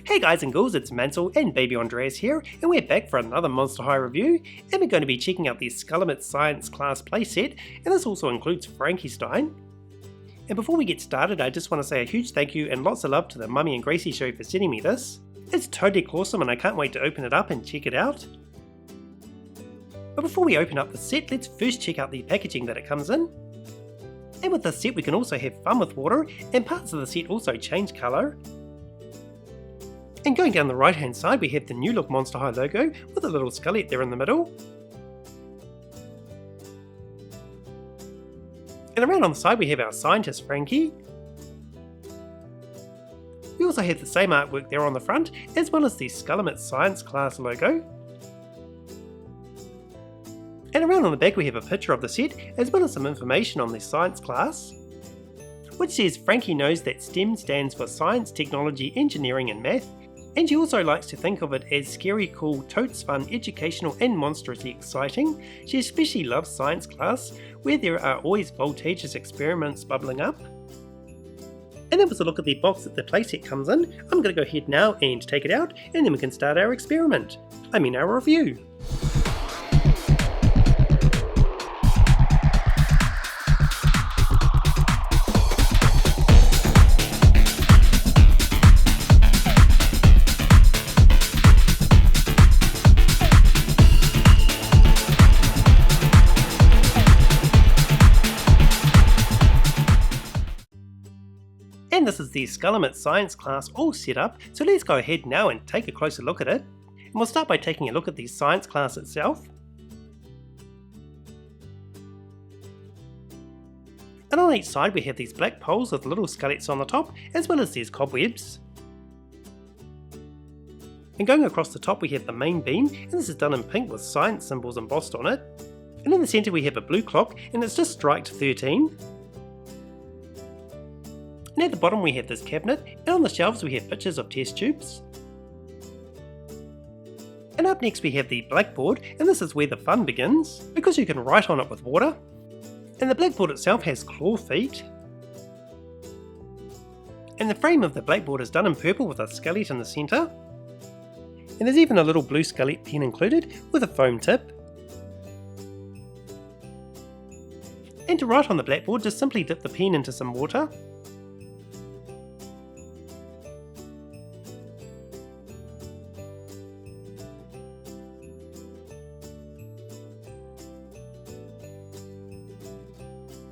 Hey guys and ghouls, it's Mansell and Baby Andreas here, and we're back for another Monster High review, and we're going to be checking out the Skulltimate Science Class playset, and this also includes Frankie Stein. And before we get started, I just want to say a huge thank you and lots of love to the Mummy and Gracie show for sending me this. It's totally awesome and I can't wait to open it up and check it out. But before we open up the set, let's first check out the packaging that it comes in. And with this set we can also have fun with water, and parts of the set also change colour. And going down the right hand side we have the new look Monster High logo with a little skeleton there in the middle. And around on the side we have our scientist Frankie. We also have the same artwork there on the front, as well as the Skulltimate Science Class logo. And around on the back we have a picture of the set, as well as some information on the science class, which says Frankie knows that STEM stands for Science, Technology, Engineering and Math, and she also likes to think of it as scary, cool, totes fun, educational and monstrously exciting. She especially loves science class, where there are always voltageous experiments bubbling up. And that was a look at the box that the playset comes in. I'm going to go ahead now and take it out, and then we can start our experiment. Our review. And this is the Skulltimate Science Class all set up, so let's go ahead now and take a closer look at it. And we'll start by taking a look at the science class itself. And on each side we have these black poles with little skeletons on the top, as well as these cobwebs. And going across the top we have the main beam, and this is done in pink with science symbols embossed on it. And in the centre we have a blue clock, and it's just striked 13. And at the bottom we have this cabinet, and on the shelves we have pictures of test tubes. And up next we have the blackboard, and this is where the fun begins, because you can write on it with water. And the blackboard itself has claw feet. And the frame of the blackboard is done in purple with a skeleton in the centre. And there's even a little blue skeleton pen included with a foam tip. And to write on the blackboard, just simply dip the pen into some water.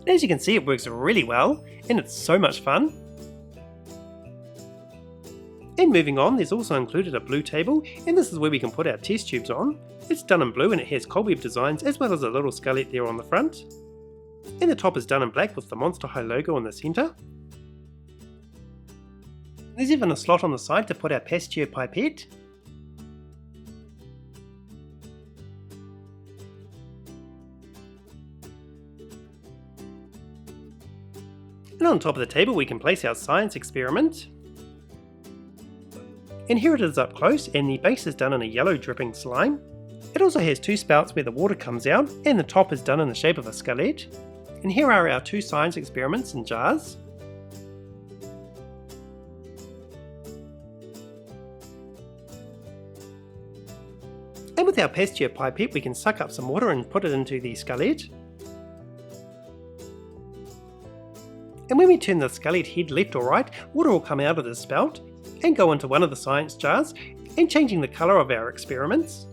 As you can see, it works really well, and it's so much fun. And moving on, there's also included a blue table, and this is where we can put our test tubes on. It's done in blue and it has cobweb designs as well as a little skeleton there on the front. And the top is done in black with the Monster High logo in the centre. There's even a slot on the side to put our pasteur pipette. And on top of the table we can place our science experiment. And here it is up close, and the base is done in a yellow dripping slime. It also has two spouts where the water comes out, and the top is done in the shape of a skeleton. And here are our two science experiments in jars. And with our pasteur pipette we can suck up some water and put it into the skeleton. And when we turn the skeleton head left or right, water will come out of the spout and go into one of the science jars, and changing the colour of our experiments.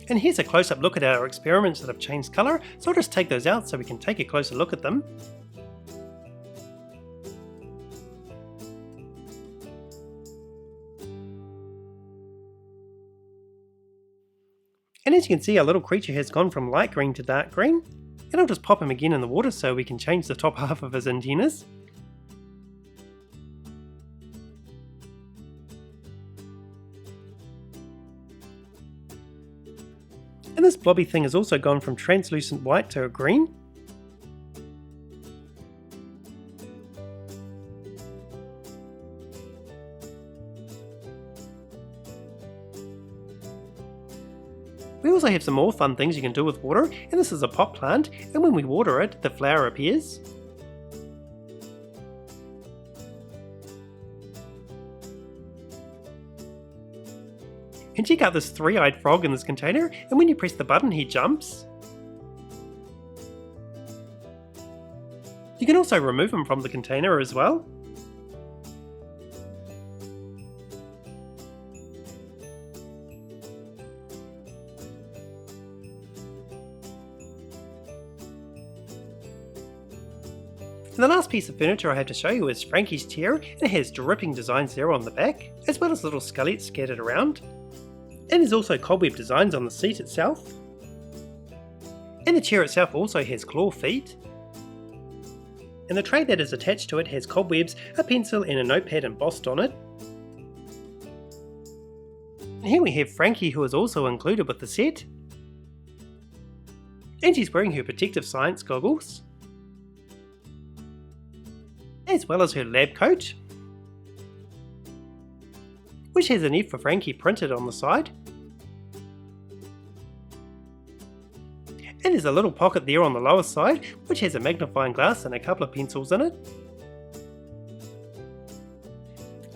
And here's a close-up look at our experiments that have changed colour, so I'll just take those out so we can take a closer look at them. And as you can see, our little creature has gone from light green to dark green, and I'll just pop him again in the water so we can change the top half of his antennas. And this blobby thing has also gone from translucent white to a green. also have some more fun things you can do with water, and this is a pot plant, and when we water it, the flower appears. And check out this three-eyed frog in this container, and when you press the button he jumps. You can also remove him from the container as well. And the last piece of furniture I have to show you is Frankie's chair, and it has dripping designs there on the back, as well as little skeletons scattered around. And there's also cobweb designs on the seat itself. And the chair itself also has claw feet. And the tray that is attached to it has cobwebs, a pencil and a notepad embossed on it. And here we have Frankie, who is also included with the set. And she's wearing her protective science goggles, as well as her lab coat, which has an F for Frankie printed on the side. And there's a little pocket there on the lower side, which has a magnifying glass and a couple of pencils in it.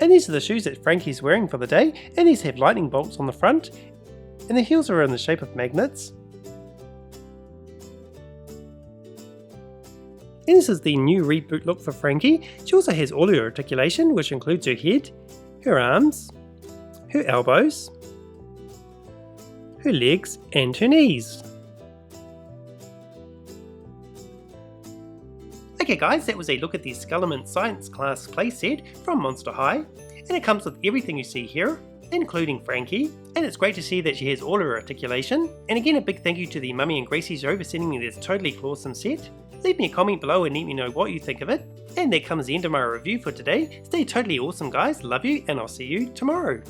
And these are the shoes that Frankie's wearing for the day, and these have lightning bolts on the front, and the heels are in the shape of magnets. And this is the new reboot look for Frankie. She also has all her articulation, which includes her head, her arms, her elbows, her legs and her knees. Okay guys, that was a look at the Skulltimate Science Class playset from Monster High, and it comes with everything you see here, including Frankie, and it's great to see that she has all her articulation. And again, a big thank you to the Mummy and Gracie Show for sending me this totally awesome set. Leave me a comment below and let me know what you think of it. And that comes the end of my review for today. Stay totally awesome guys, love you, and I'll see you tomorrow.